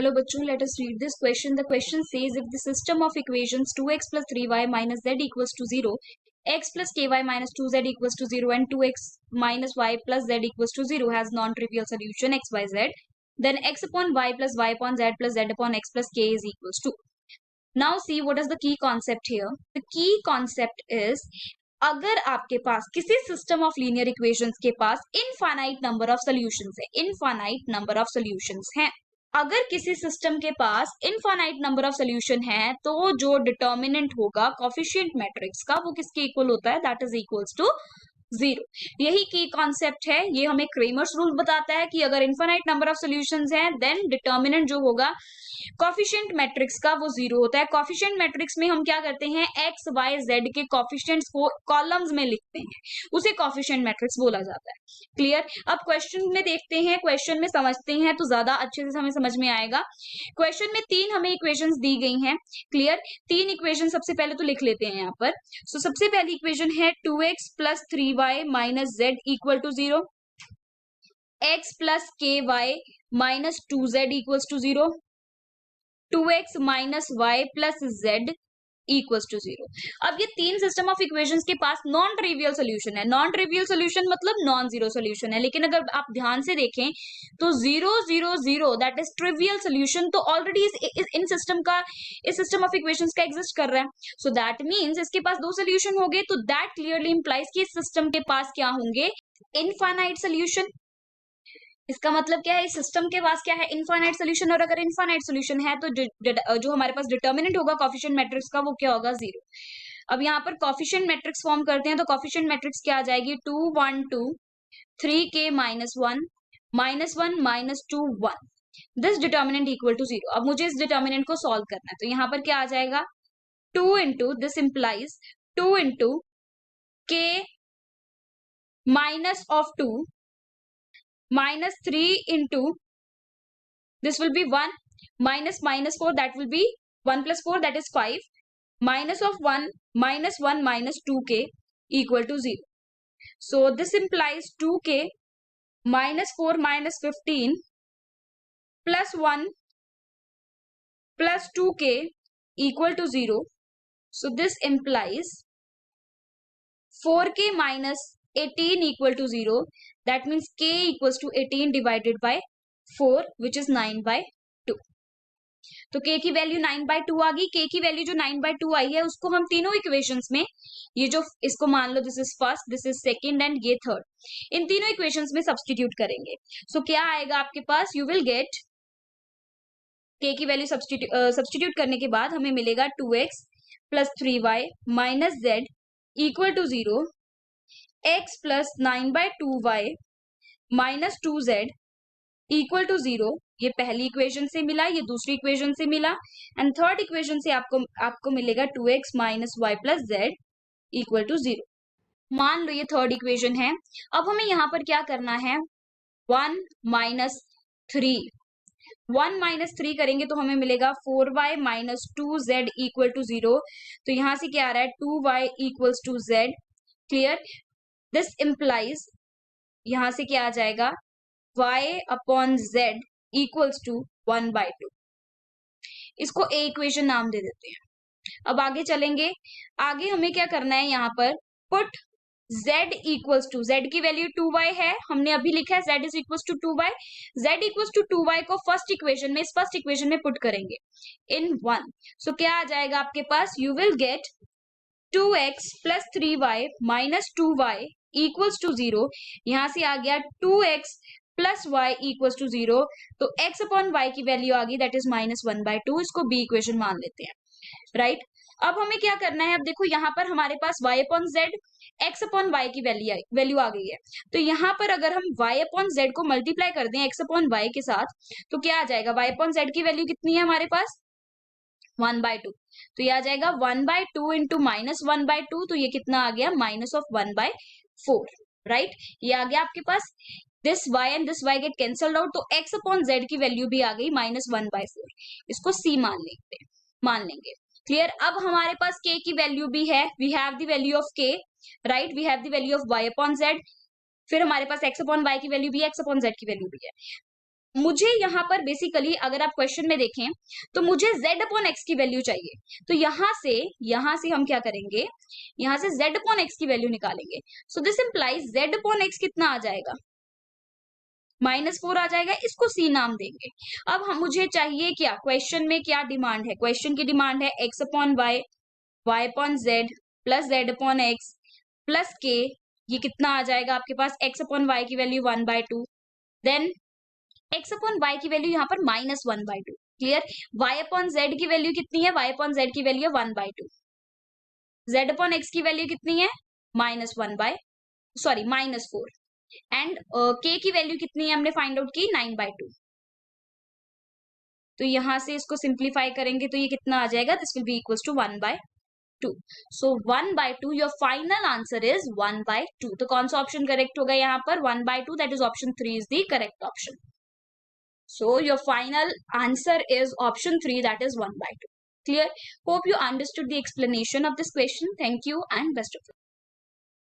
Hello bachcho, let us read this question. The question says if the system of equations 2x plus 3y minus z equals to 0, x plus ky minus 2z equals to 0 and 2x minus y plus z equals to 0 has non-trivial solution x by z, then x upon y plus y upon z plus z upon x plus k is equals to. Now see what is the key concept here. The key concept is अगर आपके पास किसी system of linear equations के पास infinite number of solutions है, infinite number of solutions हैं, अगर किसी system के पास infinite number of solution है तो जो डिटर्मिनेंट होगा कोफिशिएंट मैट्रिक्स का वो किसके इक्वल होता है, दैट इज इक्वल्स टू 0. यही की कॉन्सेप्ट है. ये हमें क्रेमर्स रूल बताता है कि अगर इनफाइनाइट नंबर ऑफ सॉल्यूशंस हैं देन डिटर्मिनेंट जो होगा कॉफिशिएंट मैट्रिक्स का वो 0 होता है. कॉफिशिएंट मैट्रिक्स में हम क्या करते हैं, एक्स वाई जेड के कॉफिशिएंट्स को कॉलम्स में लिखते हैं, उसे कॉफिशिएंट मैट्रिक्स बोला जाता है. क्लियर. अब क्वेश्चन में देखते हैं, क्वेश्चन में समझते हैं तो ज्यादा अच्छे से हमें समझ में आएगा. क्वेश्चन में 3 हमें इक्वेशंस दी गई हैं. क्लियर. 3 इक्वेशन सबसे पहले तो लिख लेते हैं यहाँ पर. सो सबसे पहली इक्वेशन है 2x plus 3y minus z equal to 0, x plus ky minus 2z equals to 0, 2x minus Y plus Z equals to 0. अब ये 3 सिस्टम ऑफ इक्वेशंस के पास नॉन ट्रिवियल सोल्यूशन है. नॉन ट्रिवियल सोल्यूशन मतलब non zero solution है, लेकिन अगर आप ध्यान से देखें तो 0 0 0 दैट इज ट्रिवियल सोल्यूशन तो ऑलरेडी इन सिस्टम का, इस सिस्टम ऑफ इक्वेशंस का एग्जिस्ट कर रहा है. सो दैट मींस इसके पास 2 सोल्यूशन हो गए, तो दैट क्लियरली इंप्लाइज कि इस सिस्टम के पास क्या होंगे, इनफाइनाइट सोल्यूशन. इसका मतलब क्या है, इस सिस्टम के पास क्या है, इनफाइनाइट सोल्यूशन. और अगर इनफाइनाइट सोल्यूशन है तो जो हमारे पास डिटर्मिनेंट होगा कोफिशिएंट मैट्रिक्स का वो क्या होगा, 0. अब यहाँ पर कोफिशिएंट मैट्रिक्स फॉर्म करते हैं तो कोफिशिएंट मैट्रिक्स क्या आ जाएगी, 2 1 2 3k minus 1 minus 2 1. This determinant equal to 0. अब मुझे इस डिटर्मिनेंट को सॉल्व करना है तो यहाँ पर क्या आ जाएगा, 2 into this implies 2 into k minus of 2 minus 3 into this will be 1 minus 4 that will be 1 plus 4 that is 5 minus of 1 minus 2k equal to 0. So this implies 2k minus 4 minus 15 plus 1 plus 2k equal to 0. So this implies 4k minus 18 equal to 0. That means k equals to 18 divided by 4 which is 9 by 2. तो k की value 9 by 2 आ गई. k की value जो 9 by 2 आई है उसको हम तीनों equations में, ये जो इसको मान लो this is first, this is second and ये थर्ड, इन तीनों इक्वेशंस में सब्स्टिट्यूट करेंगे. सो क्या आएगा आपके पास, यू विल गेट k की वैल्यू सब्स्टिट्यूट करने के बाद हमें मिलेगा 2x plus 3y minus z equal to 0, x plus 9 by 2y minus 2z equal to 0. ये पहली इक्वेशन से मिला, ये दूसरी इक्वेशन से मिला एंड थर्ड इक्वेशन से आपको मिलेगा 2x minus Y plus Z equal to 0. मान लो ये थर्ड इक्वेशन है. अब हमें यहाँ पर क्या करना है, 1 माइनस 3, 1 माइनस 3 करेंगे तो हमें मिलेगा 4y minus 2z equal to 0. तो यहाँ से क्या आ रहा है, 2y equals to z. Clear. This implies यहां से क्या आ जाएगा, y upon z equals to 1 by 2. इसको ए इक्वेशन नाम दे देते हैं. अब आगे चलेंगे. आगे हमें क्या करना है, यहाँ पर put z equals to, z की वैल्यू 2y है, हमने अभी लिखा है z is equals to 2y. z equals to 2y को फर्स्ट इक्वेशन में, इस फर्स्ट इक्वेशन में पुट करेंगे इन 1. सो क्या आ जाएगा आपके पास, you will get 2x plus 3y minus 2y equals to 0. यहां से आ गया 2x plus Y equals to 0. तो x अपॉन y की वैल्यू आ गई दैट इज माइनस 1 by 2. इसको b इक्वेशन मान लेते हैं. राइट. अब हमें क्या करना है, अब देखो यहाँ पर हमारे पास y upon z, x upon y की वैल्यू आ गई है. तो यहाँ पर अगर हम y अपॉन z को मल्टीप्लाई कर दें x अपॉन y के साथ तो क्या आ जाएगा, y अपॉन z की वैल्यू कितनी है हमारे पास, 1 by 2. तो ये आ जाएगा 1 by 2 इंटू माइनस 1 by 2. तो ये कितना आ गया, माइनस ऑफ 1 by 4. राइट. ये आ गया आपके पास, this y and this y get cancelled out. तो x अपॉन z की वैल्यू भी आ गई माइनस 1 by 4. इसको c मान लेंगे. क्लियर. अब हमारे पास k की वैल्यू भी है, we have the value of k. Right. We have the value of y upon z. फिर हमारे पास x अपॉन y की वैल्यू भी है, x अपॉन z की वैल्यू भी है. मुझे यहाँ पर बेसिकली अगर आप क्वेश्चन में देखें तो मुझे z अपॉन x की वैल्यू चाहिए, तो यहां से हम क्या करेंगे, यहां से z अपॉन x की वैल्यू निकालेंगे। So this implies z upon x कितना आ जाएगा, -4 आ जाएगा, इसको c नाम देंगे। अब हम मुझे चाहिए क्या, क्वेश्चन में क्या डिमांड है, क्वेश्चन की डिमांड है x upon y, y upon z plus z upon x plus k। ये कितना आ जाएगा आपके पास, x अपॉन y की value 1/2, then x upon y की वैल्यू यहाँ पर -1/2। क्लियर। y अपॉन z की वैल्यू कितनी है, y अपॉन z की वैल्यू है 1/2। z अपॉन x की वैल्यू कितनी है, -4 एंड k की वैल्यू कितनी है हमने फाइंड आउट की, 9/2। तो यहां से इसको सिंप्लीफाई करेंगे तो ये कितना आ जाएगा, this will be equals to 1/2। So 1/2 your final answer is 1/2। तो कौन सा ऑप्शन करेक्ट होगा यहाँ पर, 1/2, that is option 3 is the correct option. So your final answer is option 3, that is 1/2. Clear? Hope you understood the explanation of this question. Thank you and best of luck.